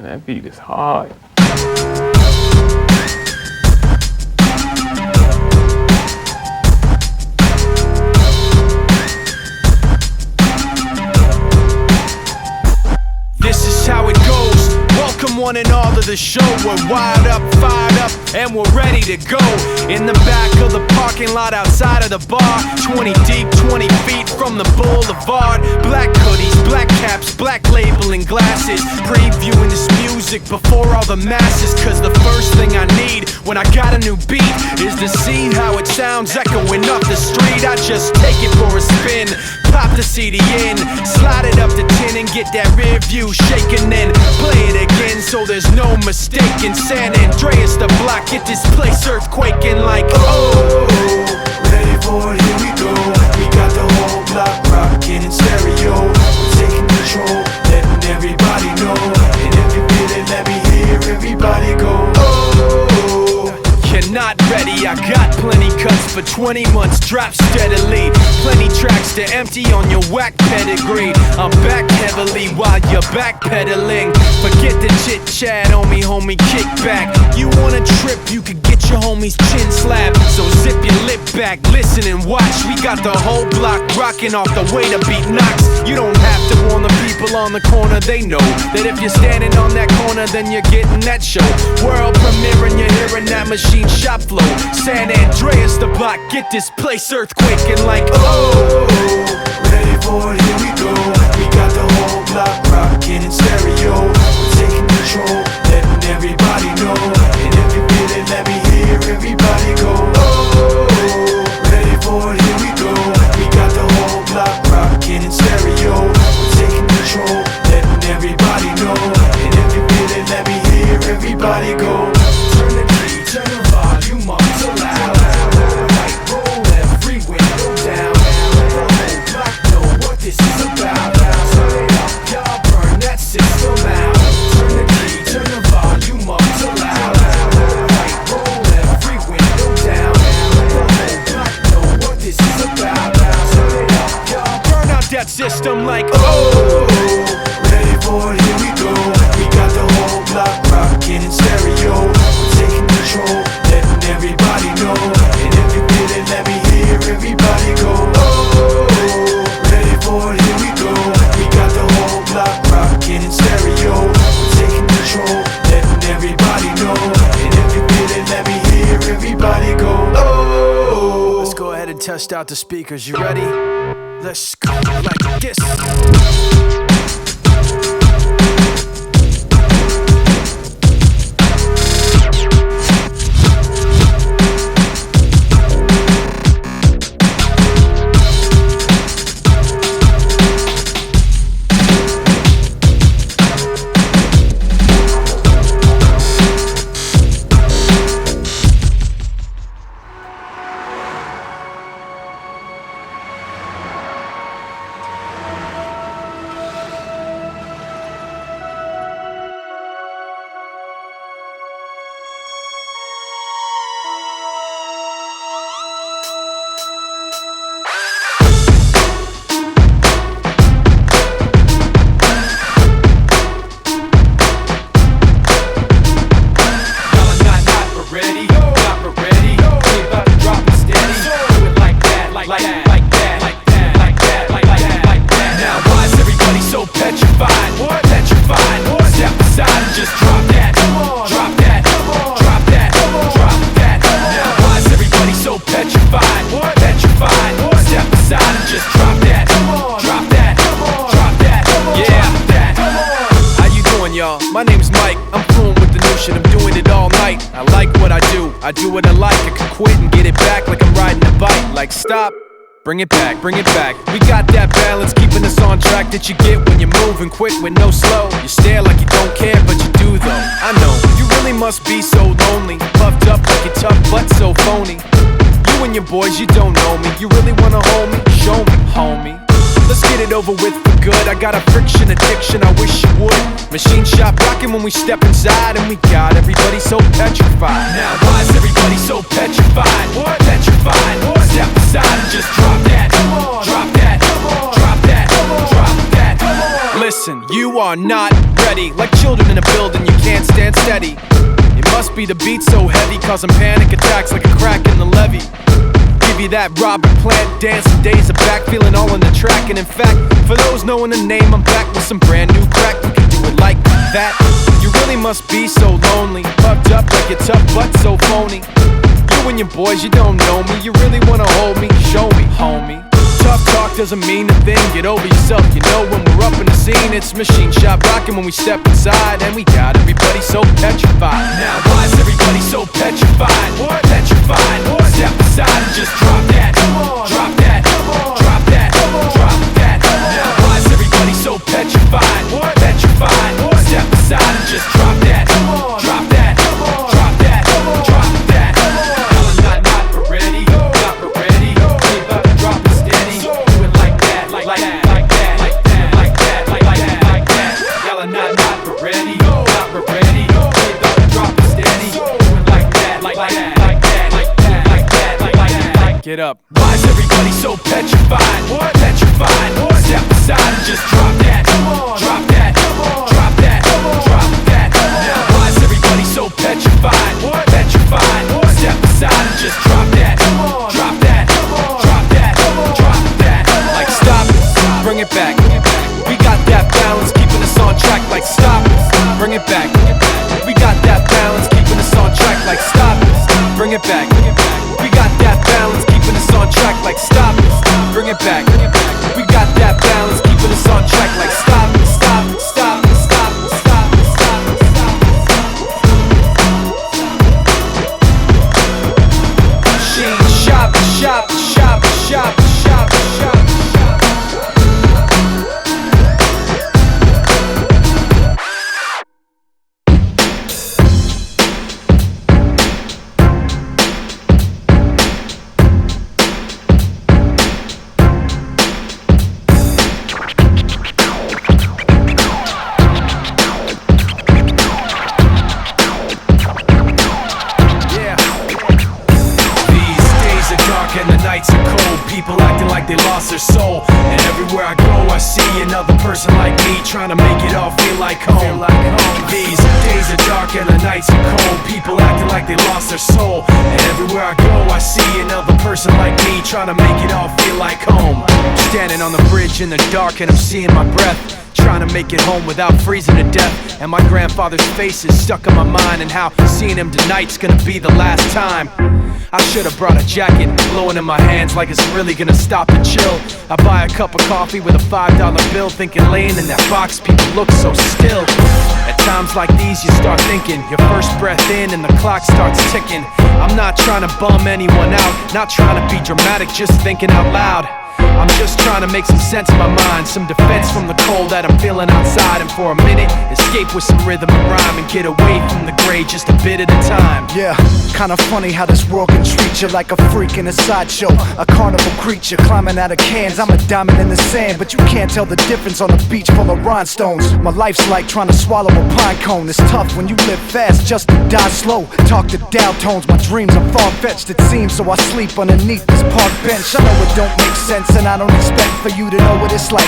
that beat is hard. This is how it goes. Welcome one and all to the show. We're wired up, fired up, and we're ready to go. In the back of the parking lot outside of the bar, 20 deep, 20 feet from the boulevard. Black hoodies, black caps, black labeling glasses, previewing this music before all the masses. Cause the first thing I need when I got a new beat is to see how it sounds echoing up the street. I just take it for a spin, pop the CD in, slide it up to 10 and get that rear view shaking, then play it again so there's no mistaking. San Andreas the block, get this place earthquaking like oh, ready for it, here we go. We got the whole block rocking in stereo. We're taking control, letting everybody know. And if you feel it, let me hear everybody go oh. You're not ready, I got plenty cuts for 20 months, drop steadily. Plenty tracks to empty on your whack pedigree. I'm back heavily while you're backpedaling. Forget the chit chat, homie, kick back. You wanna trip, you could get your homie's chin slapped. So zip your lip back, listen and watch. We got the whole block rocking off the way the beat knocks. You don't have to warn the people on the corner, they know that if you're standing on that corner, then you're getting that show. World premiere and you're hearing that machine shop flow. San Andreas the block, get this place earthquaking like oh, ready for it, here we go. We got the whole block rocking in stereo. We're taking control, letting everybody know. And if you feel it, let me hear everybody go oh, ready for it, here we go. We got the whole block rocking in stereo. We're taking control, letting everybody know. And if you feel it, let me hear everybody go. Turn the key, turn the volume up so loud. Right, roll every window down. Let the whole block know what this is about. Turn it up, y'all, burn that system out. Turn the key, turn the volume up so loud. Right, roll every window down. Let the whole block know what this is about. Turn it up, y'all, burn out that system like oh, ready for it, here we go. We got the whole block rocking in stereo. We're taking control, letting everybody know. And if you feel it, let me hear everybody go oh, ready for it, here we go. We got the whole block rocking in stereo. We're taking control, letting everybody know. And if you feel it, let me hear everybody go oh. let's go ahead and test out the speakers. You ready? Let's go like this. My name's Mike, I'm fluent with the new shit, I'm doing it all night. I like what I do what I like. I could quit and get it back like I'm riding a bike. Like stop, bring it back, bring it back. We got that balance, keeping us on track that you get when you're moving quick with no slow. You stare like you don't care, but you do though. I know, you really must be so lonely, puffed up like you're tough but so phony. You and your boys, you don't know me. You really wanna hold me? Show me, homie. Let's get it over with for good. I got a friction addiction, I wish you would. Machine shop rocking when we step inside, and we got everybody so petrified. Now why is everybody so petrified? What? Petrified. What? Step aside and just drop that. Drop that. Drop that. Drop that. Listen, you are not ready. Like children in a building, be the beat so heavy, causing panic attacks like a crack in the levee. Give you that Robert Plant dancing days of back, feeling all in the track. And in fact, for those knowing the name, I'm back with some brand new crack. We can do it like that. You really must be so lonely, puffed up like you're tough but so phony. You and your boys, you don't know me. You really wanna hold me? Show me, homie. Tough talk doesn't mean a thing. Get over yourself, you know when we're up in the scene. It's machine shop rocking when we step inside, and we got everybody so petrified. Now why is everybody so petrified? What? Petrified. What? Step aside and just drop that. Drop that. Drop that. Drop that. Now why is everybody so petrified? What? Petrified. What? Step aside and just drop that. Drop that. Drop that. Drop that. Not ready. Not ready. We about to drop it steady. Do it like that. Like that. Like that. Like that. Like that. Like that. Like that. Y'all are not ready. Not ready. We about to drop it steady. Do it like that. Like that. Like that. Like that. Like that. Like that. Get up. Why is everybody so petrified? What? Petrified. What? Step aside and just drop that. Drop that. Drop that. Drop that. Now why is everybody so petrified? What? Petrified. What? Step aside and just drop that. Drop that. Drop that. Drop that. Like stop it. Bring it back. We got that balance keeping us on track. Like stop it. Bring it back. We got that balance keeping us on track. Like stop it. Bring it back. We got that balance keeping us on track. Like stop it. Bring it back. We got that balance keeping us on track. Like stop it. Stop it. Stop it. Stop it. Stop it. Stop it. Machine shop, shop, shop, shop, shop, shop. And the nights are cold, people acting like they lost their soul. And everywhere I go I see another person like me, trying to make it all feel like home. These days are dark and the nights are cold, people acting like they lost their soul. And everywhere I go I see another person like me, trying to make it all feel like home. Standing on the bridge in the dark and I'm seeing my breath, trying to make it home without freezing to death. And my grandfather's face is stuck in my mind, and how seeing him tonight's gonna be the last time. I should've brought a jacket, blowing in my hands like it's really gonna stop and chill. I buy a cup of coffee with a $5 bill, thinking laying in that box people look so still. At times like these you start thinking, your first breath in and the clock starts ticking. I'm not trying to bum anyone out, not trying to be dramatic, just thinking out loud. I'm just trying to make some sense of my mind, some defense from the cold that I'm feeling outside. And for a minute, escape with some rhythm and rhyme, and get away from the gray just a bit at a time. Yeah, kinda funny how this world can treat you like a freak in a sideshow, a carnival creature climbing out of cans. I'm a diamond in the sand, but you can't tell the difference on a beach full of rhinestones. My life's like trying to swallow a pine cone. It's tough when you live fast just to die slow. Talk to Dow tones, my dreams are far-fetched it seems, so I sleep underneath this park bench. I know it don't make sense and I don't expect for you to know what it's like.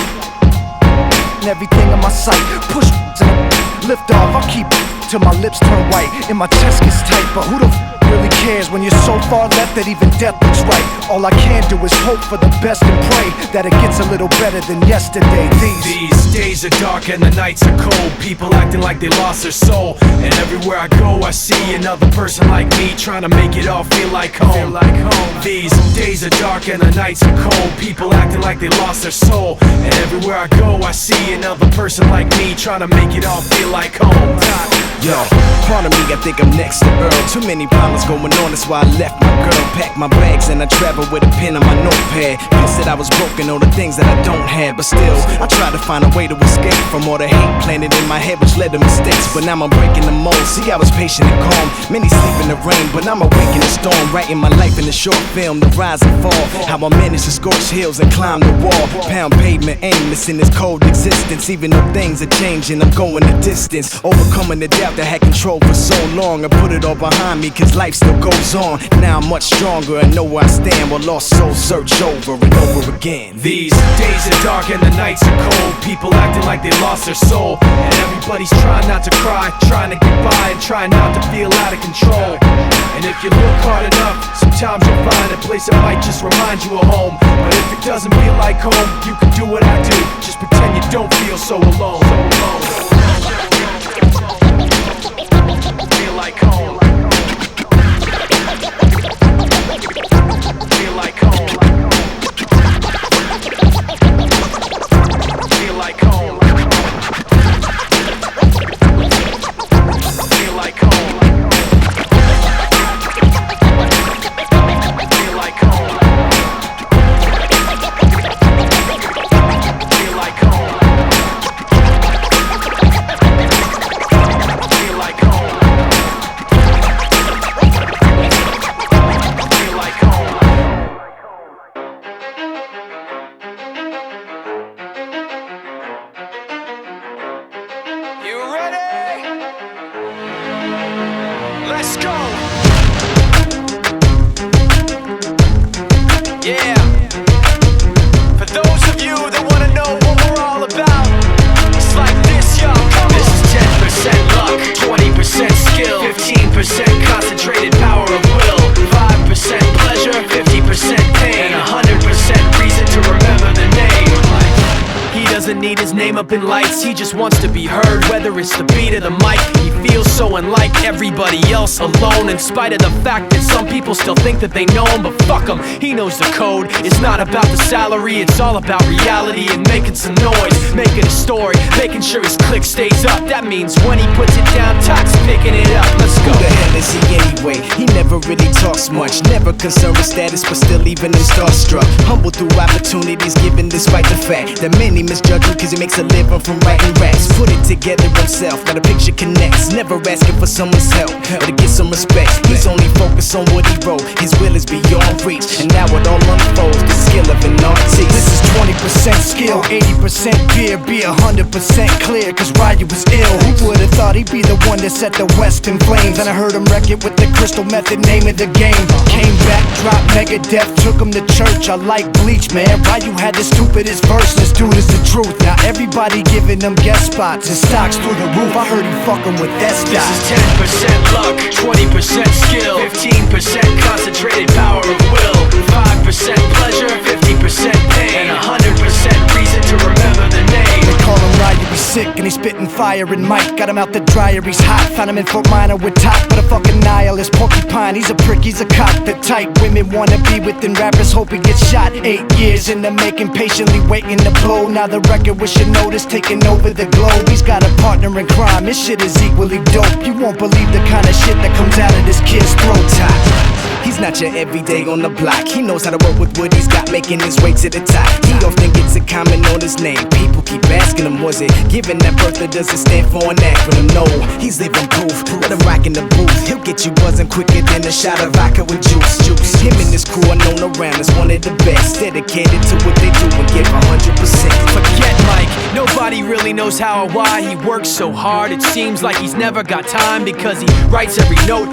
And everything in my sight, push and lift off, I'll keep till my lips turn white and my chest gets tight. But who the really cares when you're so far left that even death looks right? All I can do is hope for the best and pray that it gets a little better than yesterday. These days are dark and the nights are cold, people acting like they lost their soul. And everywhere I go I see another person like me, trying to make it all feel like home. These days are dark and the nights are cold, people acting like they lost their soul. And everywhere I go I see another person like me, trying to make it all feel like home. Yo, part of me, I think I'm next to Earl. Too many problems going on, that's why I left my girl. Packed my bags and I traveled with a pen on my notepad. Pissed that I was broken, all the things that I don't have. But still, I tried to find a way to escape from all the hate planted in my head, which led to mistakes. But now I'm breaking the mold. See, I was patient and calm. Many sleep in the rain, but I'm awake in the storm. Writing my life in a short film, the rise and fall. How I managed to scorch hills and climb the wall. Pound pavement, aimless in this cold existence. Even though things are changing, I'm going the distance. Overcoming the doubt doubt that I had control for so long. I put it all behind me, cause life still goes on. Now I'm much stronger and know where I stand, while lost souls search over and over again. These days are dark and the nights are cold. People acting like they lost their soul, and everybody's trying not to cry, trying to get by and trying not to feel out of control. And if you look hard enough, sometimes you'll find a place that might just remind you of home. But if it doesn't feel like home, you can do what I do. Just pretend you don't feel so alone. Feel like home. Feel like home. Feel like home. Feel like home. Feel like home. Feel like home. Feel like home. Feel like home. You ready? Let's go. Yeah. For those of you that wanna know what we're all about, it's like this, y'all. This is 10% luck, 20% skill, 15% concentrated power of will, 5% pleasure, 50% pain, and 100% reason to remember the name. He doesn't need his name up in lights, he just wants to be heard, whether it's the beat of the mic. He feels so unlike everybody else, alone, in spite of the fact that some people still think that they know him. But fuck him, he knows the code. It's not about the salary, it's all about reality and making some noise, making a story, making sure his click stays up. That means when he puts it down, Tox picking it up. Let's go. Who the hell is he anyway? He never really talks much, never concerned with status, but still leaving him starstruck. Humble through opportunities given despite the fact that many misjudge him cause he makes a living from writing raps. Put it together himself, got a picture connects, never asking for someone's help or to get some respect. He's only focused on what he wrote, his will is beyond reach, and now it all unfolds, the skill of an artist. This is 20% skill, 80% fear, be 100% clear, cause Ryu was ill. Who would've thought he'd be the one that set the West in flames? And I heard him wreck it with the crystal method, name of the game. Came back, dropped Megadeth, took him to church. I like Bleach, man. Ryu had the stupidest verse, this dude is the truth. Now everybody giving them guest spots and stocks through the roof. I heard he fucking with S. This is 10% luck, 20% skill, 15% concentrated power of will, 5% pleasure, 50% pain, and 100% reason to remember the name. They call him Ryu, he's sick and he's spitting fire. And Mike got him out the dryer, he's hot. Found him in Fort Minor with top, but a fucking nihilist porcupine. He's a prick, he's a cock. The type women wanna be within rappers, hope he gets shot. 8 years in the making, patiently waiting to blow. Now the record with your notice taking over the globe. He's got a partner in crime, his shit is equally dope. You won't believe the kind of shit that comes out of this kid's throat. He's not your everyday on the block. He knows how to work with what he's got, making his way to the top. He often gets a comment on his name. People keep asking him, was it given that birth or does it stand for an acronym? No, he's living proof. Let him rock in the booth. He'll get you buzzing quicker than a shot of vodka with juice. Him and his crew are known around as one of the best, dedicated to what they do and give 100%. Forget Mike, nobody really knows how or why he works so hard. It seems like he's never got time because he writes every note